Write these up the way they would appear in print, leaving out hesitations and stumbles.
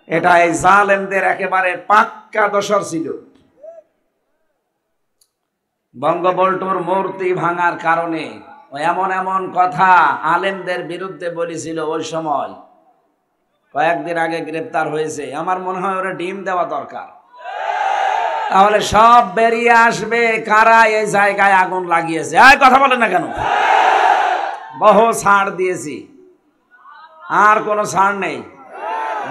এটা এই জালেমদের একেবারে পাক্কা দোসর ছিল। বঙ্গবন্ধুর মূর্তি ভাঙার কারণে এমন এমন কথা আলেমদের বিরুদ্ধে বলেছিল। ওই সময় কয়েকদিন আগে গ্রেপ্তার হয়েছে। আমার মনে হয় ওরা ডিম দেওয়া দরকার, তাহলে সব বেরিয়ে আসবে কারা এই জায়গায় আগুন লাগিয়েছে। এই কথা বলে না কেন? বহু ছাড় দিয়েছি, আর কোনো ছাড় নেই।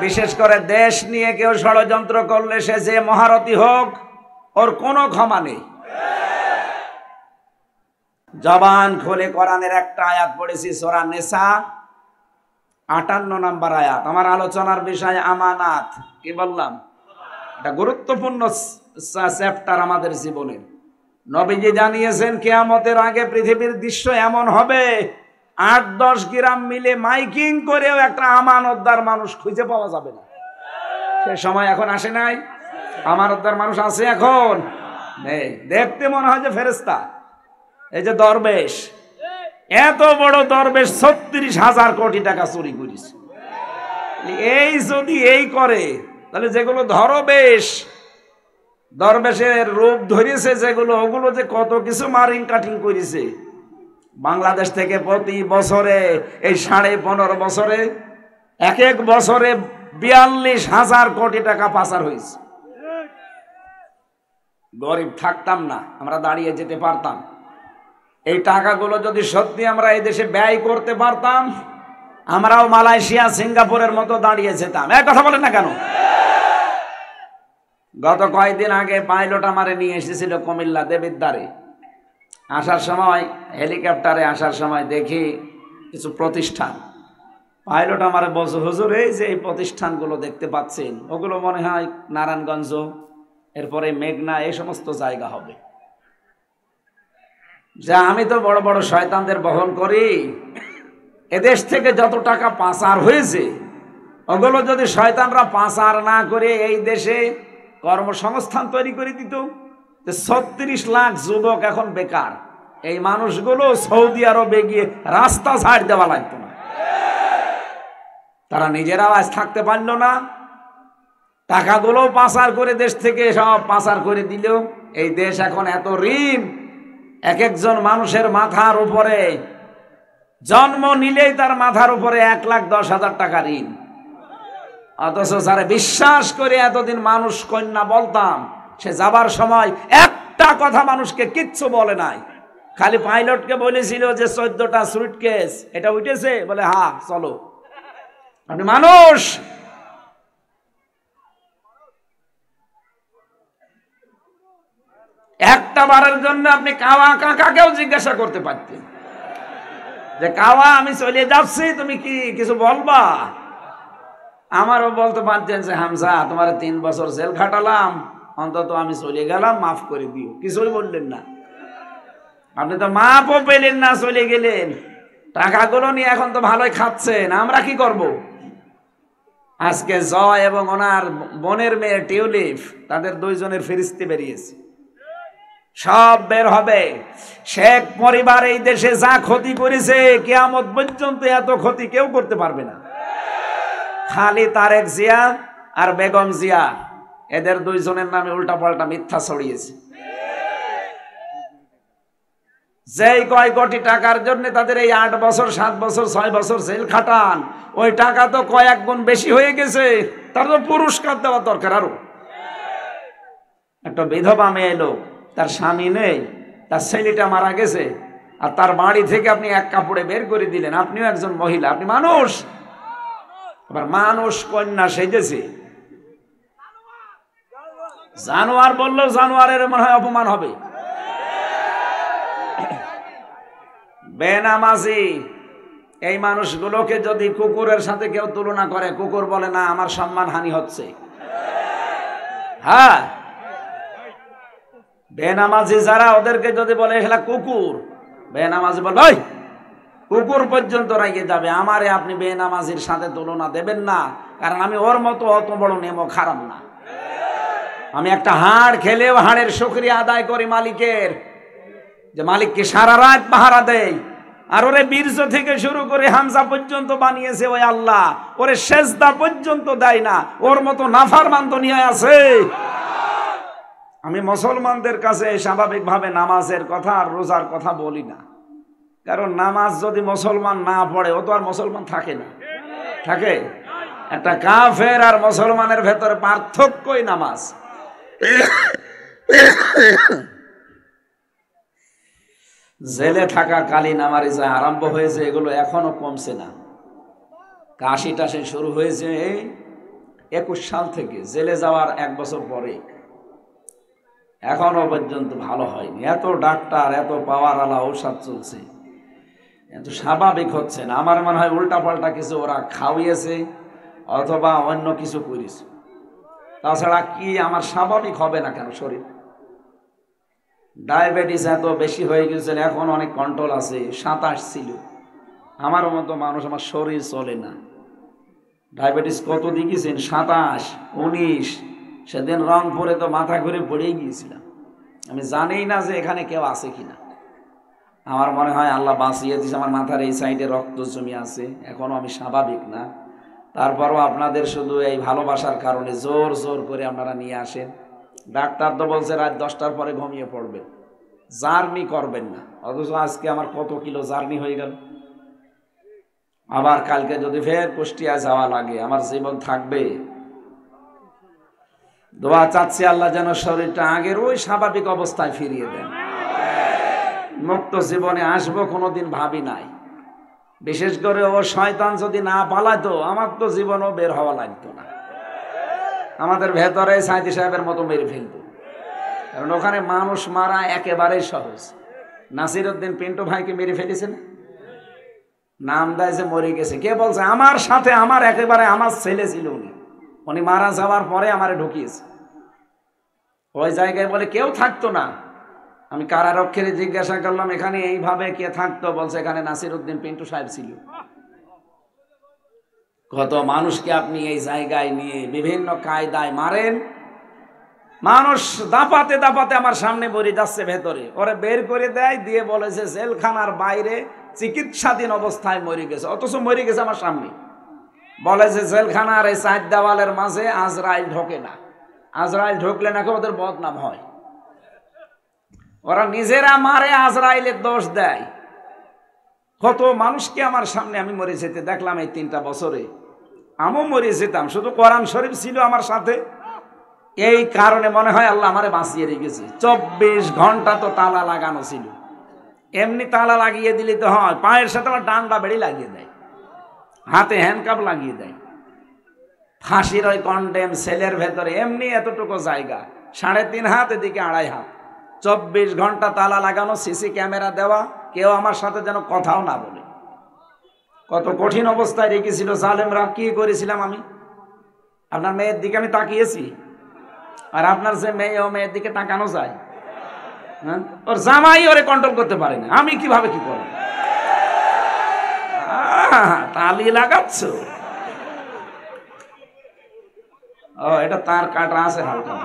বিশেষ করে দেশ নিয়ে কেউ ষড়যন্ত্র করলে সে যে মহারথী হোক, ওর কোনো ক্ষমা নেই। জবান খুলে কোরআনের একটা আয়াত পড়েছি, সূরা নিসা 58 নম্বর আয়াত। আমার আলোচনার বিষয় আমানাত। কি বললাম? এটা গুরুত্বপূর্ণ চ্যাপ্টার আমাদের জীবনের। নবীজি জানিয়েছেন কিয়ামতের আগে পৃথিবীর দৃশ্য এমন হবে, 8-10 গ্রাম মিলে মাইকিং করেও একটা আমানতদার মানুষ খুঁজে পাওয়া যাবে না। সে সময় এখন আসে নাই? আমানতদার মানুষ আছে এখন নেই। দেখতে মনে হয় যে ফেরেশতা। এই যে দরবেশ, এত বড় দরবেশ 36,000 কোটি টাকা চুরি করেছে। এই যদি এই করে, তাহলে যেগুলো ধরবেশ, দরবেশের রূপ ধরেছে যেগুলো, ওগুলো যে কত কিছু মারিং কাটিং করেছে। বাংলাদেশ থেকে প্রতি বছরে এই 15.5 বছরে এক এক বছরে 42,000 কোটি টাকা পাচার হয়েছে। গরিব থাকতাম না, আমরা দাঁড়িয়ে যেতে পারতাম। এই টাকাগুলো যদি সত্যি আমরা এই দেশে ব্যয় করতে পারতাম, আমরাও মালয়েশিয়া সিঙ্গাপুরের মতো দাঁড়িয়ে যেতাম। এক কথা বলেন না কেন? গত কয়েকদিন আগে পাইলট আমারে নিয়ে এসেছিল কুমিল্লা দেবিদ্বারে। আসার সময় হেলিকপ্টারে আসার সময় দেখি কিছু প্রতিষ্ঠান। পাইলট আমারে বলছে, হুজুর এই যে এই প্রতিষ্ঠানগুলো দেখতে পাচ্ছেন, ওগুলো মনে হয় নারায়ণগঞ্জ, এরপরে মেঘনা, এই সমস্ত জায়গা হবে। যা আমি তো বড় বড় শয়তানদের বহন করি, এদেশ থেকে যত টাকা পাচার হয়েছে, ওগুলো যদি শয়তানরা পাচার না করে এই দেশে কর্মসংস্থান তৈরি করে দিত, 36 লাখ যুবক এখন বেকার। এই মানুষগুলো সৌদি আরবে গিয়ে রাস্তা ছাড় দেওয়া লাগতো না। তারা নিজেরাও আজ থাকতে পারল না, টাকাগুলো পাচার করে দেশ থেকে সব পাচার করে দিল। এই দেশ এখন এত ঋণ, এক একজন মানুষের মাথার উপরে জন্ম নিলেই তার মাথার উপরে 1,10,000 টাকা ঋণ। অথচ যারা বিশ্বাস করে এতদিন মানুষ কন্যা বলতাম, সে যাবার সময় একটা কথা মানুষকে কিচ্ছু বলে নাই। খালি পাইলটকে বলেছিল যে 14টা সুটকেস, এটা উঠেছে? বলে হ্যাঁ, চলো। আপনি মানুষ, একটা বারের জন্য আপনি কাওয়া কাকাকেও জিজ্ঞাসা করতে পারতেন যে কাওয়া আমি চলে যাচ্ছি, তুমি কি কিছু বলবা? আমারও বলতে পারতেন যে হামজা, তোমার 3 বছর জেল খাটালাম, অন্তত আমি চলে গেলাম, মাফ করে দিও। কিছুই বললেন না। আপনি তো মাফও পেলেন না, চলে গেলেন। টাকাগুলো নিয়ে এখন তো ভালোই খাচ্ছেন। আমরা কি করব? আজকে জয় এবং ওনার বোনের মেয়ে টিউলিপ, তাদের 2 জনের ফেরিস্তি বেরিয়েছে, সব বের হবে। শেখ পরিবার এই দেশে যা ক্ষতি করেছে, কিয়ামত পর্যন্ত এত ক্ষতি কেউ করতে পারবে না। খালি তারেক জিয়া আর বেগম জিয়া, এদের 2 জনের নামে উল্টাপাল্টা মিথ্যা ছড়িয়েছে। যেই কয় কোটি টাকার জন্য তাদের এই 8 বছর 7 বছর 6 বছর জেল খাটান, ওই টাকা তো কয়েক গুণ বেশি হয়ে গেছে। তার তো পুরস্কার দেওয়া দরকার। আরো একটা বিধবা মেয়ে লোক, তার স্বামী নেই, তার ছেলেটা মারা গেছে, আর তার বাড়ি থেকে আপনি এক কাপড়ে বের করে দিলেন। আপনিও একজন মহিলা, আপনি মানুষ। আবার মানুষ কন্যা সেজেছে। জানোয়ার বললেও জানোয়ারের মনে হয় অপমান হবে। বেনামাজি এই মানুষগুলোকে যদি কুকুরের সাথে কেউ তুলনা করে, কুকুর বলে না আমার সম্মান হানি হচ্ছে। হ্যাঁ, বেনামাজি যারা, ওদেরকে যদি বলে এগুলা কুকুর, বেনামাজি বলে ওই কুকুর পর্যন্ত রাগে যাবে। আমারে আপনি বেনামাজির সাথে তুলনা দেবেন না, কারণ আমি ওর মতো অত বড় নেমো খারাপ না। আমি একটা হাড় খেলেও হাড়ের শুকরিয়া আদায় করি মালিকের, যে মালিককে সারা রাত পাহারা দেয়। আর ওরে বীর্য থেকে শুরু করে হামজা পর্যন্ত বানিয়েছে ওই আল্লাহ, ওরে সেজদা পর্যন্ত দেয় না, ওর মতো নাফরমান দুনিয়ায় আছে? আমি মুসলমানদের কাছে স্বাভাবিকভাবে নামাজের কথা আর রোজার কথা বলি না, কারণ নামাজ যদি মুসলমান না পড়ে ও তো আর মুসলমান থাকে না। থাকে? একটা কাফের আর মুসলমানের ভেতরে পার্থক্যই নামাজ। জেলে থাকা কালীন আমার যা আরম্ভ হয়েছে এগুলো এখনো কমছে না। কাশি টাশি শুরু হয়েছে 21 সাল থেকে, জেলে যাওয়ার 1 বছর পরে, এখনো পর্যন্ত ভালো হয়নি। এত ডাক্তার, এত পাওয়ারওয়ালা ঔষধ চলছে, এত স্বাভাবিক হচ্ছে না। আমার মনে হয় উল্টা পাল্টা কিছু ওরা খাওয়িয়েছে অথবা অন্য কিছু করেছে, তাছাড়া কি আমার স্বাভাবিক হবে না কেন শরীর? ডায়াবেটিস এত বেশি হয়ে গেছিল, এখন অনেক কন্ট্রোল আছে। 27 ছিল, আমার মতো মানুষ, আমার শরীর চলে না। ডায়াবেটিস কত দিকেছেন? 27, 19। সেদিন রংপুরে তো মাথা ঘুরে পড়েই গিয়েছিলাম। আমি জানি না যে এখানে কেউ আছে কিনা। আমার মনে হয় আল্লাহ বাঁচিয়ে দিয়েছে। আমার মাথার এই সাইডে রক্ত জমি আছে, এখনো আমি স্বাভাবিক না। তারপরও আপনাদের শুধু এই ভালোবাসার কারণে জোর জোর করে আপনারা নিয়ে আসেন। ডাক্তার তো বলছে রাত 10টার পরে ঘুমিয়ে পড়বেন, জার্নি করবেন না, অথচ আজকে আমার কত কিলো জার্নি হয়ে গেল। আবার কালকে যদি ফের কুষ্টিয়া যাওয়া লাগে, আমার জীবন থাকবে? দোয়া চাচ্ছি আল্লাহ যেন শরীরটা আগের ওই স্বাভাবিক অবস্থায় ফিরিয়ে দেন। মুক্ত জীবনে আসবো কোনোদিন ভাবি নাই। বিশেষ করে ও শয়তান যদি না পালাতো, আমার তো জীবনও বের হওয়া লাগতো না। আমাদের ভেতরে সাইদি সাহেবের মতো মেরে ফেলতো, কারণ ওখানে মানুষ মারা একেবারেই সহজ। নাসিরউদ্দিন পিন্টু ভাইকে মেরে ফেলেছে না? নাম দেয় যে মরে গেছে। কে বলছে? আমার সাথে আমার একেবারে আমার ছেলে ছিল, উনি মারা যাওয়ার পরে আমারে ঢুকিয়েছে ওই জায়গায়। বলে কেউ থাকতো না। আমি কারারক্ষীরে জিজ্ঞাসা করলাম এখানে এইভাবে কে থাকতো? বলছে এখানে নাসিরউদ্দিন পিন্টু সাহেব ছিল। কত মানুষকে আপনি এই জায়গায় নিয়ে বিভিন্ন কায়দায় মারেন। মানুষ দাপাতে দাপাতে আমার সামনে মরে যাচ্ছে ভেতরে, ওরে বের করে দেয়, দিয়ে বলেছে জেলখানার বাইরে চিকিৎসাধীন অবস্থায় মরে গেছে, অথচ মরে গেছে আমার সামনে। বলে যে জেলখানার এই 4 দেওয়ালের মাঝে আজরাইল ঢোকে না, আজরাইল ঢুকলে নাকি ওদের বদনাম হয়। ওরা নিজেরা মারে, আজরাইলের দোষ দেয়। কত মানুষকে আমার সামনে আমি মরে যেতে দেখলাম এই 3টা বছরে। আমিও মরে যেতাম, শুধু কোরআন শরীফ ছিল আমার সাথে। এই কারণে মনে হয় আল্লাহ আমারে বাঁচিয়ে রেখেছে। 24 ঘন্টা তো তালা লাগানো ছিল। এমনি তালা লাগিয়ে দিলে তো হয়, পায়ের সাথে আমার ডান্ডা বেড়ি লাগিয়ে দেয়, হাতে হ্যান্ডকাপ লাগিয়ে দেয়। ফাঁসির ওই কন্ডেম সেলের ভেতরে এমনি এতটুকু জায়গা, 3.5 হাত, এদিকে 2.5 হাত, 24 ঘন্টা তালা লাগানো, সিসি ক্যামেরা দেওয়া, কেউ আমার সাথে যেন কথাও না বলে। কত কঠিন অবস্থায় রেখেছিল জালেমরা। কি করেছিলাম আমি? আপনার মেয়ের দিকে আমি তাকিয়েছি, আর আপনার যে মেয়ে, ও মেয়ের দিকে তাকানো যায়? হ্যাঁ, ওর জামাই ওরে কন্ট্রোল করতে পারে না, আমি কিভাবে কি করব? তালি লাগাচ্ছ? ও, এটা তার কাটা আছে হালকা,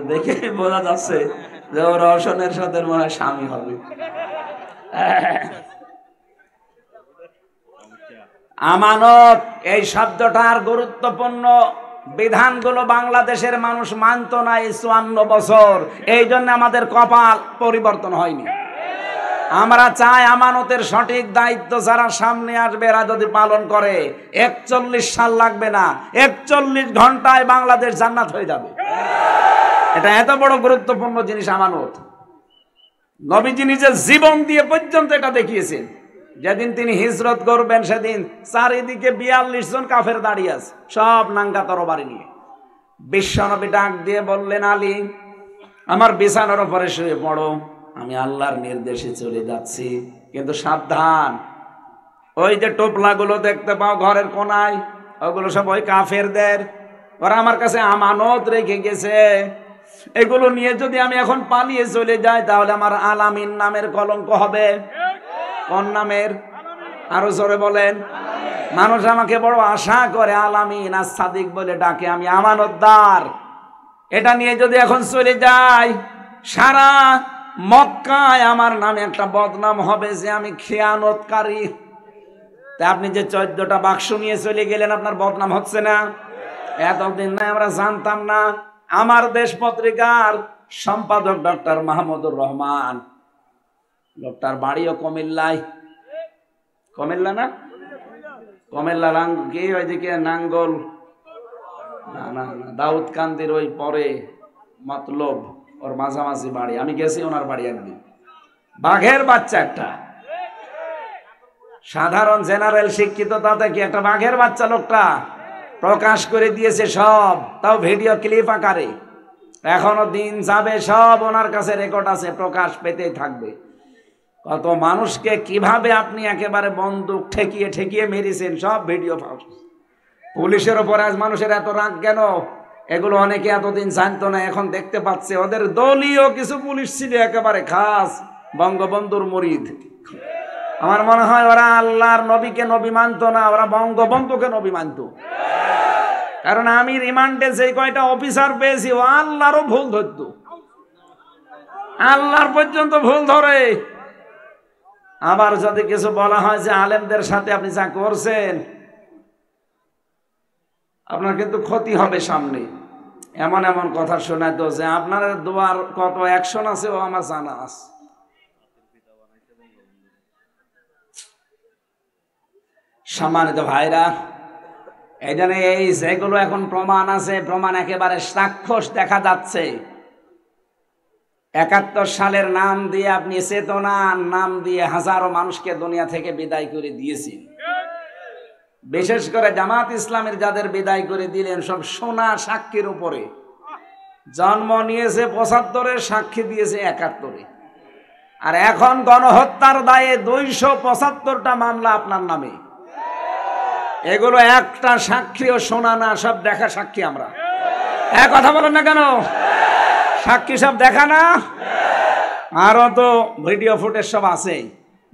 দেখে বোঝা যাচ্ছে যে ও রওশনের সাথে মনে হয় স্বামী হবে। আমানত এই শব্দটার গুরুত্বপূর্ণ বিধানগুলো বাংলাদেশের মানুষ মানত না এই 54 বছর। এই জন্য আমাদের কপাল পরিবর্তন হয়নি। আমরা চাই আমানতের সঠিক দায়িত্ব যারা সামনে আসবে এরা যদি পালন করে, 41 সাল লাগবে না, 41 ঘন্টায় বাংলাদেশ জান্নাত হয়ে যাবে। এটা এত বড় গুরুত্বপূর্ণ জিনিস আমানত। নবীজি নিজের জীবন দিয়ে পর্যন্ত এটা দেখিয়েছেন। যেদিন তিনি হিজরত করবেন সেদিন চারিদিকে 42 জন কাফের দাঁড়িয়ে আছে, সব নাঙ্গা তরবারি নিয়ে। বিশ্বনবী ডাক দিয়ে বললেন, আলী, আমার বিছানার উপরে শুয়ে পড়ো, আমি আল্লাহর নির্দেশে চলে যাচ্ছি, কিন্তু সাবধান, ওই যে টোপলাগুলো দেখতে পাও ঘরের কোনায়, ওগুলো সব ওই কাফেরদের। ওরা আমার কাছে আমানত রেখে গেছে। এগুলো নিয়ে যদি আমি এখন পালিয়ে চলে যাই তাহলে আমার আলামিন নামের কলঙ্ক হবে। কোন নামের? আরো জোরে বলেন। মানুষ আমাকে বড় আশা করে, আলামিন আর সাদিক বলে ডাকে, আমি আমানতদার। এটা নিয়ে যদি এখন চলে যাই, সারা মক্কায় আমার নামে একটা বদনাম হবে যে আমি খেয়ানতকারী। তা আপনি যে 14টা বাক্স নিয়ে চলে গেলেন, আপনার বদনাম হচ্ছে না? এতদিন না আমরা জানতাম না। আমার দেশ পত্রিকার সম্পাদক ডক্টর মাহমুদুর রহমান, লোকটার বাড়িও কুমিল্লায়। কুমিল্লা না? কুমিল্লা কি ওইদিকে নাঙ্গল, না না না, দাউদকান্দির ওই পরে মতলব, ওর মাঝামাঝি বাড়ি। আমি গেছি ওনার বাড়ি একদিন। বাঘের বাচ্চা একটা, সাধারণ জেনারেল শিক্ষিত, তাতে কি একটা বাঘের বাচ্চা লোকটা প্রকাশ করে দিয়েছে সব, তাও ভিডিও ক্লিপ আকারে। এখনো দিন যাবে, সব ওনার কাছে রেকর্ড আছে, প্রকাশ পেতেই থাকবে। কত মানুষকে কিভাবে আপনি একেবারে বন্দুক ঠেকিয়ে ঠেকিয়ে মেরেছেন, সব ভিডিও পাওয়া। পুলিশের ওপর আজ মানুষের এত রাগ কেন? এগুলো অনেকে এতদিন জানতো না, এখন দেখতে পাচ্ছে। ওদের দলীয় কিছু পুলিশ ছিল একেবারে খাস বঙ্গবন্ধুর মুরিদ। আমার মনে হয় ওরা আল্লাহর নবীকে নবী মানতো না, ওরা বঙ্গবন্ধুকে নবী মানতো। কারণ আমি রিমান্ডে যে কয়টা অফিসার পেয়েছি, ও আল্লাহরও ভুল ধরতো, আল্লাহর পর্যন্ত ভুল ধরে। আবার যদি কিছু বলা হয় যে আলেমদের সাথে আপনি যা করছেন, আপনার কিন্তু ক্ষতি হবে সামনে, এমন এমন কথা শোনায় তো যে আপনার দোয়ার কত অ্যাকশন আছে ও আমার জানা আছে। সম্মানিত ভাইরা, এখানে এই যেগুলো এখন প্রমাণ আছে, প্রমাণ একেবারে সাক্ষ্য দেখা যাচ্ছে। 71 সালের নাম দিয়ে আপনি চেতনার নাম দিয়ে হাজারো মানুষকে দুনিয়া থেকে বিদায় করে দিয়েছেন। বিশেষ করে জামাত ইসলামের যাদের বিদায় করে দিলেন, সব সোনা সাক্ষীর উপরে। জন্ম নিয়েছে 75-এ, সাক্ষী দিয়েছে 71-এ। আর এখন গণহত্যার দায়ে 275টা মামলা আপনার নামে। এগুলো একটা সাক্ষীও শোনা না, সব দেখা সাক্ষী আমরা। এক কথা বলেন না কেন? সাক্ষী সব দেখা না? আরো তো ভিডিও ফুটেজ সব আছে,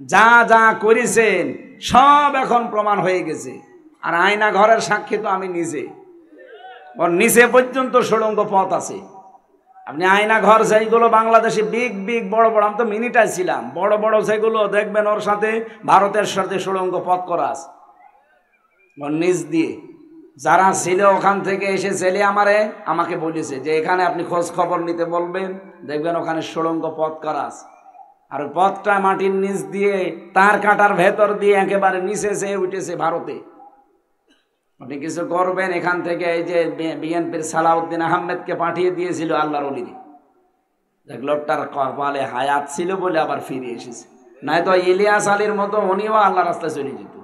যা যা করেছেন সব এখন প্রমাণ হয়ে গেছে। আর আয়না ঘরের সাক্ষী তো আমি নিজে, ওর নিচে পর্যন্ত সুড়ঙ্গ পথ আছে। আপনি আয়না ঘর যেগুলো বাংলাদেশে বিগ বিগ বড় বড়, আমি তো মিনিটাই ছিলাম, বড় বড় যেগুলো দেখবেন ওর সাথে ভারতের সাথে সুড়ঙ্গ পথ করা আছে ওর নিচ দিয়ে। যারা ছিল ওখান থেকে এসে ছেলে আমাকে বলেছে যে এখানে আপনি খোঁজ খবর নিতে বলবেন, দেখবেন ওখানে সুড়ঙ্গ পথ করা আছে। আর পথটা মাটির নিচ দিয়ে তার কাটার ভেতর দিয়ে একেবারে নিচে যেয়ে উঠেছে ভারতে। আপনি কিছু করবেন, এখান থেকে এই যে বিএনপির সালাউদ্দিন আহমেদকে পাঠিয়ে দিয়েছিল আল্লাহর ওলিরে, দেখ লোকটার কপালে হায়াত ছিল বলে আবার ফিরে এসেছে, নয়তো ইলিয়াস আলীর মতো উনিও আল্লাহ রাস্তায় চলে যেত।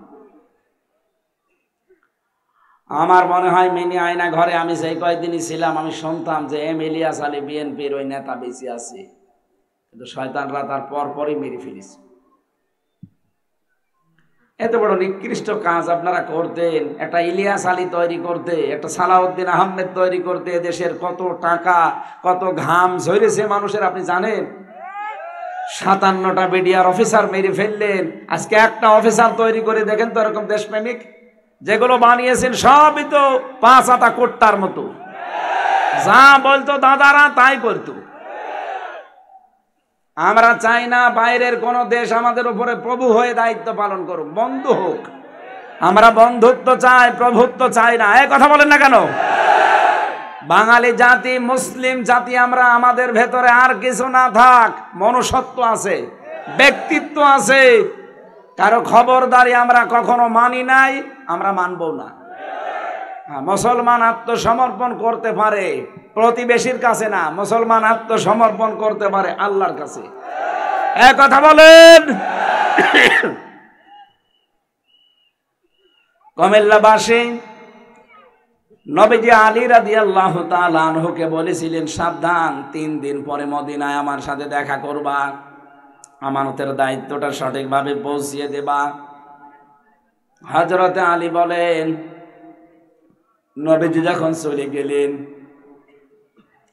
আমার মনে হয় মিনি আয়না ঘরে আমি সেই কয়েকদিনই ছিলাম, আমি শুনতাম যে ইলিয়াস আলী বিএনপির ওই নেতা বেঁচে আছে, কিন্তু শয়তানরা তার পরপরই মেরে ফেলেছে। এত বড় নিকৃষ্ট কাজ আপনারা করতেন, একটা ইলিয়াস আলী তৈরি করতে, একটা সালাউদ্দিন আহমেদ তৈরি করতে দেশের কত টাকা কত ঘাম ঝরেছে মানুষের, আপনি জানেন? 57টা বিডিআর অফিসার মেরে ফেললেন। আজকে একটা অফিসার তৈরি করে দেখেন তো এরকম দেশপ্রেমিক। যেগুলো বানিয়েছেন সবই তো 5 আটা কোট্টার মতো, যা বলতো দাদারা তাই করতো। আমরা চাই না বাইরের কোন দেশ আমাদের উপরে প্রভু হয়ে দায়িত্ব পালন করুক, বন্ধু হোক। আমরা বন্ধুত্ব চাই, প্রভুত্ব চাই না। এই কথা বলেন না কেন? বাঙালি জাতি, মুসলিম জাতি আমরা, আমাদের ভেতরে আর কিছু না থাক, মনুষ্যত্ব আছে, ব্যক্তিত্ব আছে। কারো খবরদারি আমরা কখনো মানি নাই, আমরা মানবো না। মুসলমান আত্মসমর্পণ করতে পারে প্রতিবেশীর কাছে না, মুসলমান আত্মসমর্পণ করতে পারে আল্লাহর কাছে। এক কথা বলেন। কুমিল্লাবাসী নবীজি আলী রাদিয়াল্লাহু তাআলা আনহুকে বলেছিলেন, সাবধান, 3 দিন পরে মদিনায় আমার সাথে দেখা করবা, আমানতের দায়িত্বটা সঠিকভাবে পৌঁছিয়ে দেবা। হযরতে আলী বলেন, নবীজি যখন চলে গেলেন,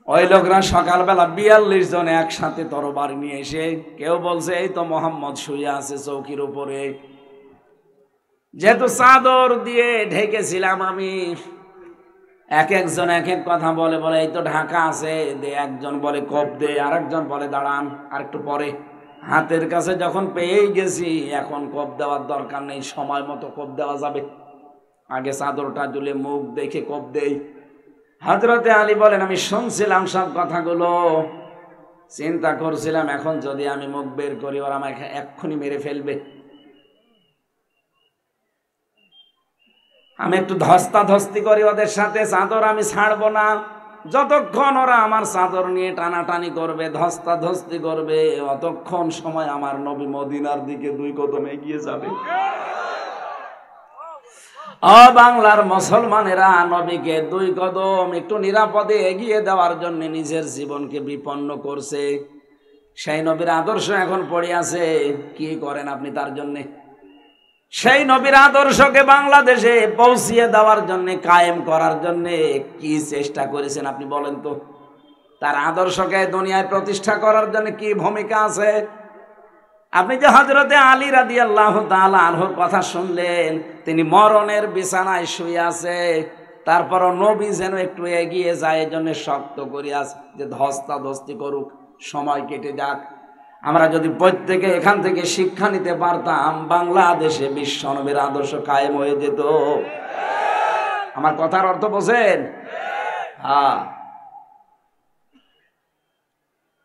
ওই লোকরা সকালবেলা 42 জন একসাথে তরবারি নিয়ে এসে, কেউ বলছে এই তো মোহাম্মদ শুয়ে আছে চৌকির উপরে। যেহেতু চাদর দিয়ে ঢেকেছিলাম আমি, এক একজন এক এক কথা বলে, বলে এই তো ঢাকা আছে, একজন বলে কোপ দে, আরেকজন বলে দাঁড়ান আর একটু পরে। হাতের কাছে যখন পেয়েই গেছি, এখন কোপ দেওয়ার দরকার নেই, সময় মতো কোপ দেওয়া যাবে, আগে চাদরটা তুলে মুখ দেখে কোপ দেই। হযরতে আলী বলেন, আমি শুনছিলাম সব কথাগুলো, চিন্তা করছিলাম এখন যদি আমি মুখ বের করি ওরা আমাকে এক্ষুনি মেরে ফেলবে, আমি একটু ধস্তাধস্তি করি ওদের সাথে, চাদর আমি ছাড়বো না, যতক্ষণ ওরা আমার চাদর নিয়ে টানাটানি করবে, ধস্তাধস্তি করবে, অতক্ষণ সময় আমার নবী মদিনার দিকে 2 কদম এগিয়ে যাবে। বাংলার মুসলমানেরা নবীকে 2 কদম একটু নিরাপদে এগিয়ে দেওয়ার জন্য নিজের জীবনকে বিপন্ন করছে। সেই নবীর আদর্শ এখন পড়ে আছে, কি করেন আপনি তার জন্যে? সেই নবীর আদর্শকে বাংলাদেশে পৌঁছিয়ে দেওয়ার জন্য, কায়েম করার জন্য কি চেষ্টা করেছেন আপনি বলেন তো? তার আদর্শকে দুনিয়ায় প্রতিষ্ঠা করার জন্য কি ভূমিকা আছে? আপনি যে হযরতে আলী রাদিয়াল্লাহু তাআলা আনহুর কথা শুনলেন, তিনি মরণের বিছানায় শুয়ে আছে, তারপরও নবী যেন একটু এগিয়ে যায়, এই জন্য শক্ত করে আছে যে ধস্তাধস্তি করুক, সময় কেটে যাক। আমরা যদি প্রত্যেকে এখান থেকে শিক্ষা নিতে পারতাম, বাংলাদেশে বিশ্বনবীর আদর্শ কায়েম হয়ে যেত। আমার কথার অর্থ বোঝেন? হ্যাঁ।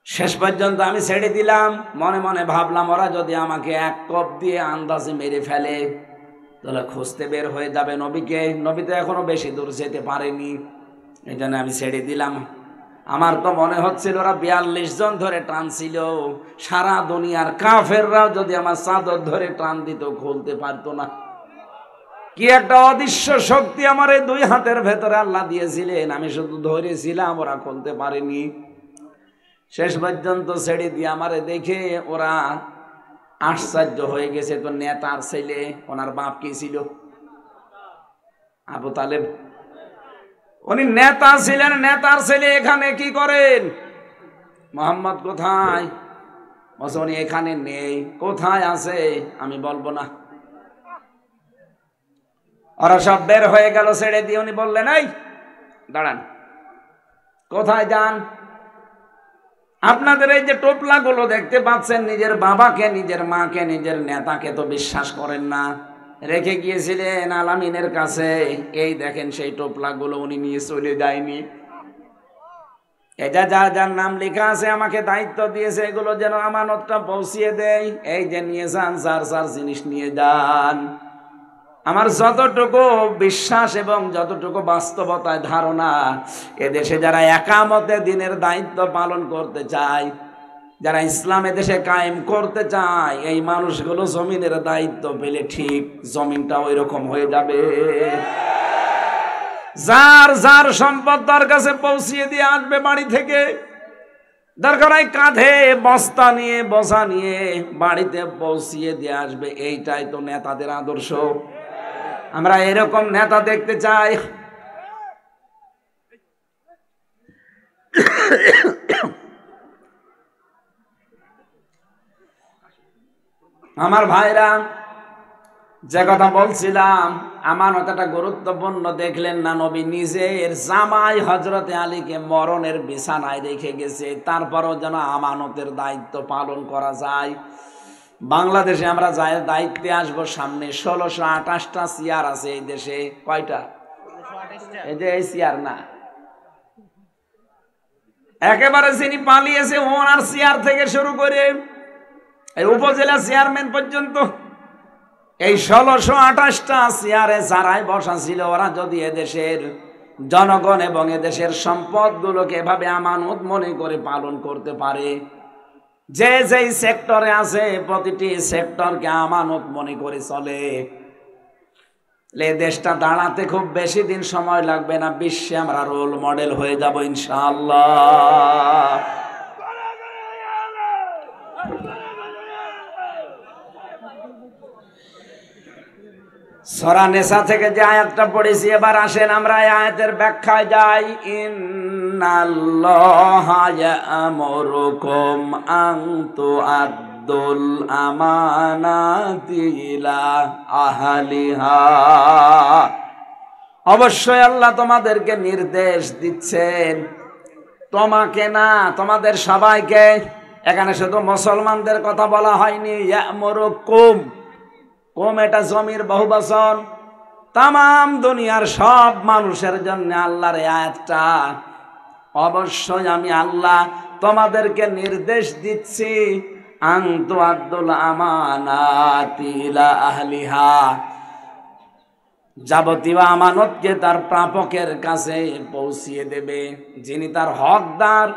শেষ পর্যন্ত আমি ছেড়ে দিলাম, মনে মনে ভাবলাম ওরা যদি আমাকে 1 কোপ দিয়ে আন্দাজে মেরে ফেলে তাহলে খুঁজতে বের হয়ে যাবে নবীকে, নবী তো এখনো বেশি দূর যেতে পারেনি, এই জন্য আমি ছেড়ে দিলাম। আমার তো মনে হচ্ছিল ওরা 42 জন ধরে টানছিল, সারা দুনিয়ার কাফেররাও যদি আমার চাদর ধরে টান দিত খুলতে পারতো না। কি একটা অদৃশ্য শক্তি আমার এই 2 হাতের ভেতরে আল্লাহ দিয়েছিলেন, আমি শুধু ধরেছিলাম, ওরা খুলতে পারেনি। শেষ পর্যন্ত ছেড়ে দিয়ে আমারে দেখে ওরা আশ্চর্য হয়ে গেছে। তো নেতার ছেলে, ওনার বাপ কি ছিল? আবু তালেব। উনি নেতা ছিলেন, নেতার ছেলে এখানে কি করেন? মোহাম্মদ কোথায়? বলছে উনি এখানে নেই। কোথায় আছে আমি বলবো না। ওরা সব বের হয়ে গেল ছেড়ে দিয়ে। উনি বললেন, এই দাঁড়ান, কোথায় যান? আপনাদের এই যে টোপলাগুলো দেখতে পাচ্ছেন, নিজের বাবাকে, নিজের মাকে, নিজের নেতাকে তো বিশ্বাস করেন না, রেখে গিয়েছিলেন আলামিনের কাছে। এই দেখেন সেই টোপলাগুলো, উনি নিয়ে চলে যায়নি। এটা যার যার নাম লেখা আছে আমাকে দায়িত্ব দিয়েছে, এগুলো যেন আমানতটা পৌঁছিয়ে দেয়। এই যে নিয়ে যান, যার যার জিনিস নিয়ে যান। আমার যতটুকু বিশ্বাস এবং যতটুকু বাস্তবতায় ধারণা, এদেশে যারা একামতে দিনের দায়িত্ব পালন করতে চায়, যারা ইসলাম এদেশে কায়েম করতে চায়, এই মানুষগুলো জমিনের দায়িত্ব পেলে ঠিক জমিনটা ওই রকম হয়ে যাবে। যার যার সম্পদ তার কাছে পৌঁছিয়ে দিয়ে আসবে বাড়ি থেকে। দরকার হয় কাঁধে বস্তা নিয়ে, বোঝা নিয়ে বাড়িতে পৌঁছিয়ে দিয়ে আসবে। এইটাই তো নেতাদের আদর্শ। আমরা এরকম নেতা দেখতে চাই। আমার ভাইরা, যে কথা বলছিলাম, আমানতটা গুরুত্বপূর্ণ। দেখলেন না, নবী নিজের জামাই হযরতে আলীকে মরণের বিছানায় রেখে গেছে, তারপরও যেন আমানতের দায়িত্ব পালন করা যায়। বাংলাদেশে আমরা যাই দায়িত্বে আসবো সামনে, 1628টা চেয়ার আছে এই দেশে। কয়টা? এই যে এই চেয়ার না, একেবারে যিনি পালিয়েছে ওনার চেয়ার থেকে শুরু করে এই উপজেলা চেয়ারম্যান পর্যন্ত, এই 1628টা চেয়ারে যারাই বসা ছিল, ওরা যদি এদেশের জনগণ এবং এদেশের সম্পদগুলোকে এভাবে আমানত মনে করে পালন করতে পারে, যে যেই সেক্টরে আছে প্রতিটি সেক্টরকে আমানত মনে করে চলে, দেশটা দাঁড়াতে খুব বেশি দিন সময় লাগবে না। বিশ্বে আমরা রোল মডেল হয়ে যাব ইনশাআল্লাহ। সূরা নিসা থেকে যে আয়াতটা পড়েছি, এবার আসেন আমরা এই আয়াতের ব্যাখ্যায় যাই। ইন্নাল্লাহা ইয়া'মুরুকুম আন তু'আদ্দুল আমানাতি ইলা আহলিহা অবশ্যই আল্লাহ তোমাদেরকে নির্দেশ দিচ্ছেন, তোমাকে না, তোমাদের সবাইকে। এখানে শুধু মুসলমানদের কথা বলা হয়নি। ইয়ামুরুকুম, কুম এটা জমির বহুবচন। তাম দুনিয়ার সব মানুষের জন্য আল্লাহর এই আয়াতটা। অবশ্যই আমি আল্লাহ তোমাদেরকে নির্দেশ দিচ্ছি, আন তুআদ্দুল আমানাতি ইলা আহলিহা, যাবতীয় আমানতকে তার প্রাপকের কাছে পৌঁছিয়ে দেবে। যিনি তার হকদার,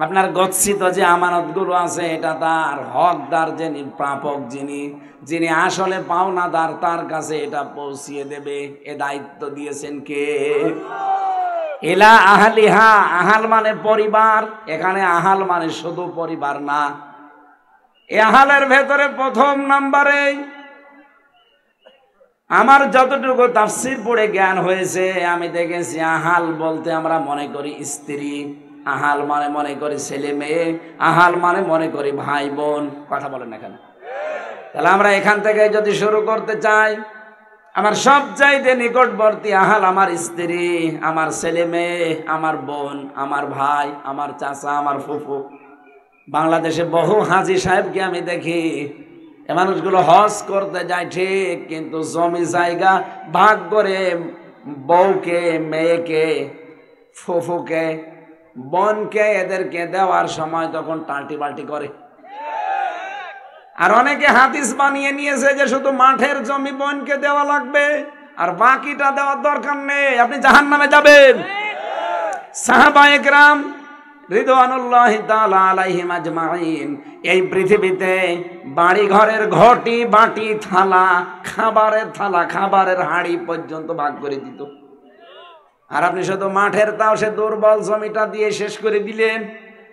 আপনার গচ্ছিত যে আমানতগুলো আছে এটা তার হকদার, যিনি প্রাপক, যিনি আসলে পাওনাদার, তার কাছে এটা পৌঁছিয়ে দেবে। এ দায়িত্ব দিয়েছেন কে? ইলা আহলিহা, আহাল মানে পরিবার। এখানে আহাল মানে শুধু পরিবার না, এ আহালের ভেতরে প্রথম নম্বরে আমার যতটুকু তাফসীর পড়ে জ্ঞান হয়েছে, আমি দেখেছি আহাল বলতে আমরা মনে করি স্ত্রী, আহাল মানে মনে করি ছেলে মেয়ে, আহাল মানে মনে করি ভাই বোন। কথা বলেন এখানে। তাহলে আমরা এখান থেকে যদি শুরু করতে চাই, আমার সবচাইতে নিকটবর্তী আহাল আমার স্ত্রী, আমার ছেলে মেয়ে, আমার বোন, আমার ভাই, আমার চাচা, আমার ফুফু। বাংলাদেশে বহু হাজী সাহেবকে আমি দেখি, এ মানুষগুলো হজ করতে যায় ঠিক, কিন্তু জমি জায়গা ভাগ করে বউকে, মেয়েকে, ফুফুকে, বোনকে, এদেরকে দেওয়ার সময় তখন টাল্টি বাল্টি করে। আর অনেকে হাদিস বানিয়ে নিয়েছে যে শুধু মাঠের জমি বোনকে দেওয়া লাগবে, আর বাকিটা দেওয়ার দরকার নেই, আপনি জাহান্নামে যাবেন। সাহাবায়ে কেরাম রিদওয়ানুল্লাহি তাআলা আলাইহিম আজমাইন এই পৃথিবীতে বাড়ি ঘরের ঘটি, বাটি, থালা, খাবারের থালা, খাবারের হাঁড়ি পর্যন্ত ভাগ করে দিত। আর আপনি শুধু মাঠের, তাও সে দুর্বল জমিটা দিয়ে শেষ করে দিলেন।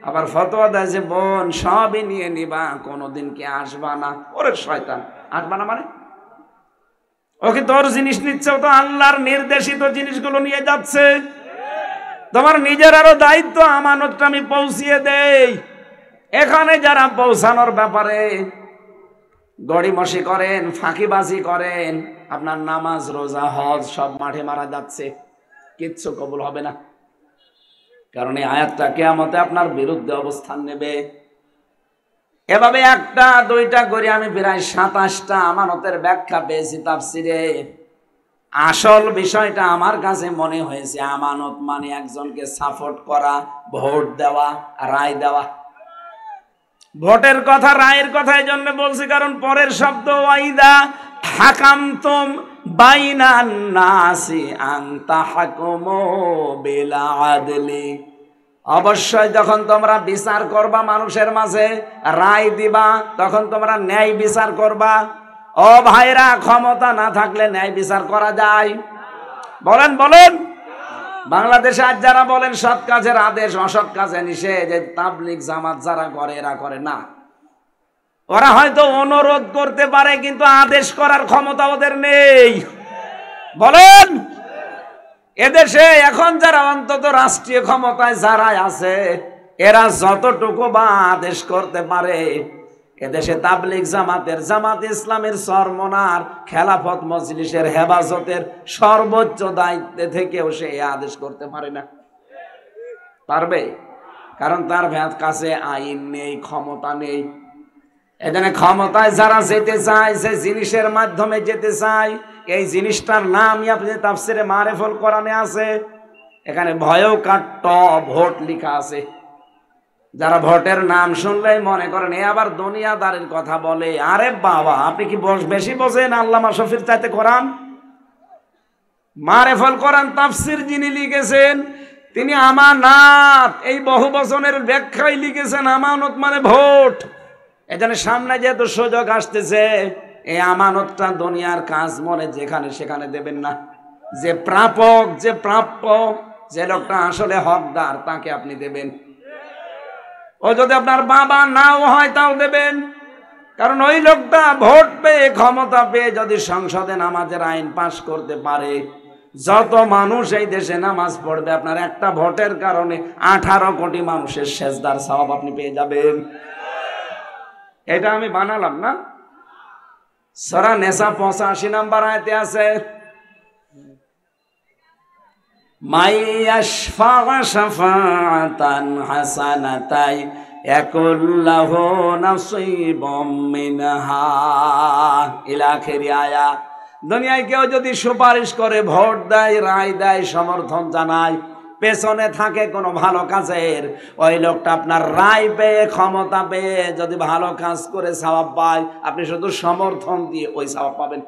আবার ফতোয়া দেয় যে বোন সবই নিয়ে নিবা, কোনোদিন কি আসবা না। ওরে শয়তান, আসবা না মানে? ওকে তোর জিনিস নিচ্ছে, তো আল্লাহর নির্দেশিত জিনিসগুলো নিয়ে যাচ্ছে। তোমার নিজের আরো দায়িত্ব, আমানতটা আমি পৌঁছিয়ে দেই। এখানে যারা পৌঁছানোর ব্যাপারে গড়িমসি করেন, ফাঁকিবাজি করেন, আপনার নামাজ, রোজা, হজ সব মাঠে মারা যাচ্ছে, কিচ্ছু কবুল হবে না। কারণ এই আয়াতটা কিয়ামতে আপনার বিরুদ্ধে অবস্থান নেবে। এভাবে একটা দুইটা করে আমি প্রায় 27টা আমানতের ব্যাখ্যা পেয়েছি তাফসিরে। আসল বিষয়টা আমার কাছে মনে হয়েছে, আমানত মানে একজনকে সাপোর্ট করা, ভোট দেওয়া, রায় দেওয়া। ভোটের কথা, রায়ের কথা এই জন্য বলছি কারণ পরের শব্দ ওয়াইদা হাকামতুম বাইনান নাসি আন তাহকুমু বিল আদলি, অবশ্যই যখন তোমরা বিচার করবা, মানুষের মাঝে রায় দিবা, তখন তোমরা ন্যায় বিচার করবা। ও ভাইরা, ক্ষমতা না থাকলে ন্যায় বিচার করা যায়? বলেন বলেন। বাংলাদেশে আজ যারা বলেন সৎ কাজের আদেশ, অসৎ কাজে নিষেধ, যে তাবলিগ জামাত যারা করে এরা করে না। ওরা হয়তো অনুরোধ করতে পারে, কিন্তু আদেশ করার ক্ষমতা ওদের নেই। বলেন, এদেশে এখন যারা অন্তত রাষ্ট্রীয় ক্ষমতায় যারা আছে, এরা যতটুকু বা আদেশ করতে পারে, এদেশে তাবলিগ জামাতের, জামাত ইসলামের সরমনার, খেলাফত মজলিসের হেফাজতের সর্বোচ্চ দায়িত্বে থেকেও সে আদেশ করতে পারে না। পারবে? কারণ তার কাছে আইন নেই, ক্ষমতা নেই। এখানে ক্ষমতায় যারা যেতে চায়, সে জিনিসের মাধ্যমে যেতে চায়। এই জিনিসটার নামই আপনি তাফসিরে মারিফুল কোরআনে আছে। এখানে ভয়কাট্য ভোট লেখা আছে। যারা ভোটের নাম শুনলেই মনে করেন এ আবার দুনিয়াদারির কথা বলে। আরে বাবা, আপনি কি বেশি বোঝেন আল্লামা শফির চাইতে কোরআন? মারিফুল কোরআন তাফসির যিনি লিখেছেন, তিনি আমানত এই বহু বচনের ব্যাখ্যায় লিখেছেন, আমানত মানে ভোট। এখানে সামনে যেহেতু সুযোগ আসতেছে, এই আমানতটা দুনিয়ার কাজ মনে যেখানে সেখানে দেবেন না। যে প্রাপক, যে প্রাপ্য, যে লোকটা আসলে হকদার, তাকে আপনি দেবেন। ও যদি আপনার বাবা নাও হয় তাও দেবেন, কারণ ওই লোকটা ভোট পেয়ে, ক্ষমতা পেয়ে যদি সংসদে নামাজের আইন পাশ করতে পারে, যত মানুষ এই দেশে নামাজ পড়বে, আপনার একটা ভোটের কারণে 18 কোটি মানুষের সেজদার সওয়াব আপনি পেয়ে যাবেন। এটা আমি বানালাম না, সূরা নিসা 85 নম্বর আয়াতে আছে, মাইয়াশফা শাফাআতান হাসানাতাই ইয়াকুল্লাহু নাসীবুম মিনহা ইলা আখিরি আয়াত। দুনিয়ায় কেউ যদি সুপারিশ করে, ভোট দেয়, রায় দেয়, সমর্থন জানায়, পেছনে থাকে কোনো ভালো কাজের, ওই লোকটা আপনার রায় পেয়ে, ক্ষমতা পেয়ে যদি ভালো কাজ করে সওয়াব পায়, আপনি শুধু সমর্থন দিয়ে ওই সওয়াব পাবেন।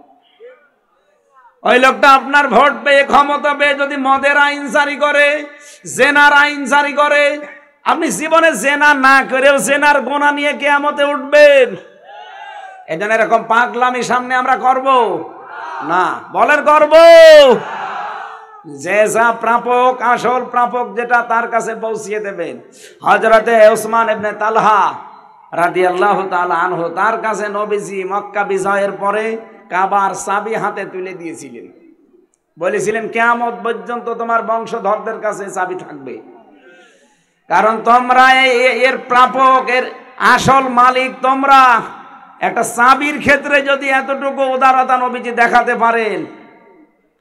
ওই লোকটা আপনার ভোট পেয়ে, ক্ষমতা পেয়ে যদি মদের আইন জারি করে, জেনার আইন জারি করে, আপনি জীবনে জেনা না করেও জেনার গোনা নিয়ে কিয়ামতে উঠবেন। এজন্য এরকম পাগলামি সামনে আমরা করব না। বলেন করব? যে যা প্রাপক, আসল প্রাপক যেটা, তার কাছে পৌঁছিয়ে দেবেন। হযরতে ওসমান ইবনে তালহা রাদিয়াল্লাহু তাআলা আনহু, তার কাছে নবীজি মক্কা বিজয়ের পরে কাবার চাবি হাতে তুলে দিয়েছিলেন, বলেছিলেন কিয়ামত পর্যন্ত তোমার বংশধরদের কাছে চাবি থাকবে, কারণ তোমরা এর প্রাপক, এর আসল মালিক তোমরা। একটা চাবির ক্ষেত্রে যদি এতটুকু উদারতা নবীজি দেখাতে পারেন,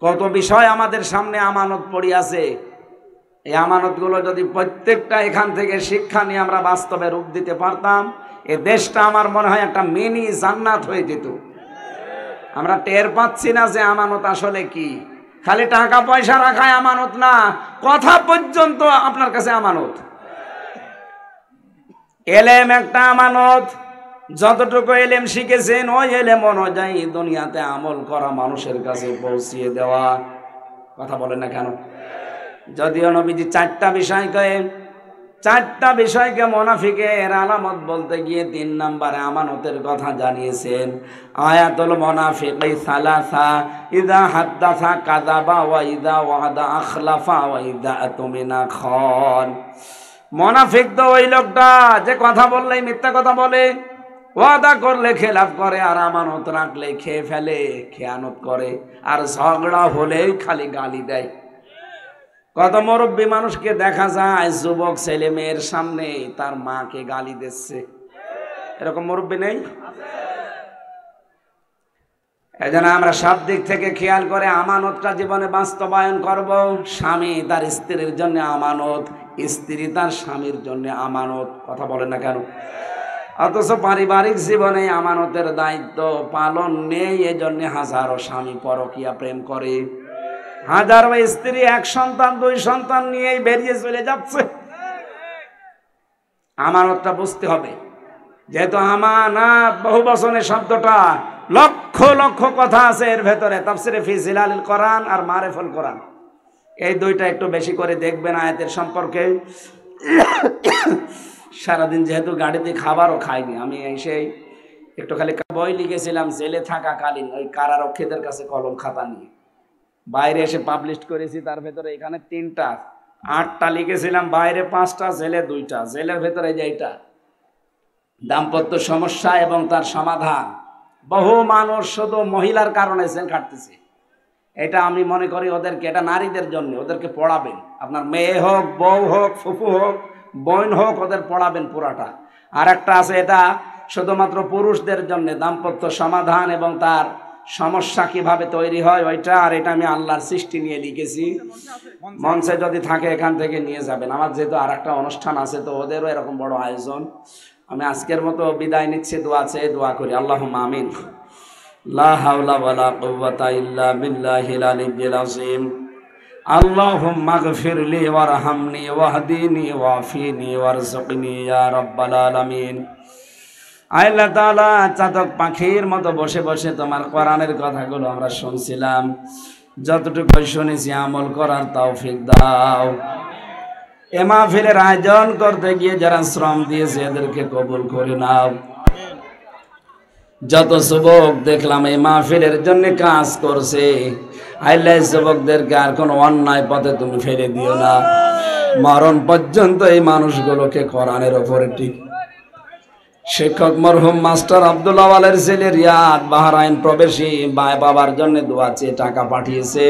কত বিষয় আমাদের সামনে আমানত পড়ে আছে। এই আমানতগুলো যদি প্রত্যেকটা এখান থেকে শিক্ষা নিয়ে আমরা বাস্তবে রূপ দিতে পারতাম, এ দেশটা আমার মনে হয় একটা মিনি জান্নাত হয়ে যেত। আমরা টের পাচ্ছি না যে আমানত আসলে কি। খালি টাকা পয়সা রাখায় আমানত না, কথা পর্যন্ত আপনার কাছে আমানত। এলেম একটা আমানত। যতটুকু এলেম শিখেছেন, ওই এলেম অনুযায়ী দুনিয়াতে আমল করা, মানুষের কাছে পৌঁছিয়ে দেওয়া। কথা বলেন না কেন? যদিও নবীজি চারটা বিষয়কে মুনাফিকের আলামত বলতে গিয়ে 3 নম্বরে আমানতের কথা জানিয়েছেন। আয়াতুল মুনাফিকি সালাসা, ইযা হাদ্দাসা কাযাবা, ওয়া ইযা ওয়াদা আখলাফা, ওয়া ইযা আতুমিনা খান। মুনাফিক তো ওই লোকটা যে কথা বললেই মিথ্যা কথা বলে, ওয়াদা করলে খেলাফ করে, আর আমানত রাখলে খেয়ে ফেলে, খেয়ানত করে, আর ঝগড়া হলেই খালি গালি দেয়। কত মুরব্বী মানুষকে দেখা যায় যুবক ছেলে মেয়ের সামনে তার মাকে গালি দিচ্ছে। এরকম মুরব্বী নেই? এজন্য আমরা সব দিক থেকে খেয়াল করে আমানতটা জীবনে বাস্তবায়ন করব। স্বামী তার স্ত্রীর জন্য আমানত, স্ত্রী তার স্বামীর জন্য আমানত। কথা বলেন না কেন? অথচ পারিবারিক জীবনে আমানতের দায়িত্ব পালন নেই। এজন্য হাজারো স্বামী পরকীয়া প্রেম করে, হাজারো স্ত্রী 1 সন্তান 2 সন্তান নিয়েই বেরিয়ে চলে যাচ্ছে। আমানতটা বুঝতে হবে। যেহেতু আমানত বহু বচনের শব্দটা, লক্ষ লক্ষ কথা আছে এর ভেতরে। তাফসিরে ফি জিলালিল কোরআন আর মারিফুল কোরআন, এই দুইটা একটু বেশি করে দেখবেন আয়াতের সম্পর্কে। সারাদিন যেহেতু গাড়িতে খাবারও খাইনি, আমি এসে একটু খালি বই লিখেছিলাম জেলে থাকাকালীন, ওই কারারক্ষীদের কাছে কলম খাতা নিয়ে। বাইরে এসে পাবলিশ করেছি, তার ভেতরে এখানে 3টা, 8টা লিখেছিলাম, বাইরে 5টা, জেলে 2টা। জেলের ভেতরে যে এইটা দাম্পত্য সমস্যা এবং তার সমাধান। বহু মানুষ শুধু মহিলার কারণে জেল খাটতেছে। এটা আমি মনে করি ওদেরকে, এটা নারীদের জন্য, ওদেরকে পড়াবেন। আপনার মেয়ে হোক, বউ হোক, ফুফু হোক, বোন হোক, ওদের পড়াবেন পুরাটা। আর একটা আছে, এটা শুধুমাত্র পুরুষদের জন্য, দাম্পত্য সমাধান এবং তার সমস্যা কিভাবে তৈরি হয় ওইটা। আর এটা আমি আল্লাহর সৃষ্টি নিয়ে লিখেছি। মঞ্চে যদি থাকে এখান থেকে নিয়ে যাবেন। আমার যেহেতু আর একটা অনুষ্ঠান আছে, তো ওদেরও এরকম বড় আয়োজন। আমি আজকের মতো বিদায় নিচ্ছি। দোয়া চেয়ে দোয়া করি। আল্লাহুম্মা আমিন। লা হাওলা ওয়ালা কুওয়াতা ইল্লা বিল্লাহিল আলিয়্যিল আযীম। আল্লাহুম্মা গফিরলি ওয়ারহামনি ওয়াহদিনি ওয়াফিনি ওয়ারযুকনি ইয়া রাব্বাল আলামিন। আল্লাহ তাআলা, চাতক পাখির মতো বসে বসে তোমার কোরআনের কথাগুলো আমরা শুনছিলাম, যতটুকু শুনেছি আমল করার তৌফিক দাও। এ মাহফিলের আয়োজন করতে গিয়ে যারা শ্রম দিয়েছে এদেরকে কবুল করে নাও। যত যুবক দেখলাম এই মাহফিলের জন্য কাজ করছে, আল্লাহ যুবকদেরকে আর কোনো অন্যায় পথে তুমি ফেলে দিও না। মরণ পর্যন্ত এই মানুষগুলোকে কোরআনের ওপরে ঠিক। শিক্ষক মরহুম মাস্টার আব্দুল আওয়ালের ছেলে রিয়াদ বাহরাইন প্রবেশী বাবার জন্য দোয়া চেয়ে টাকা পাঠিয়েছে।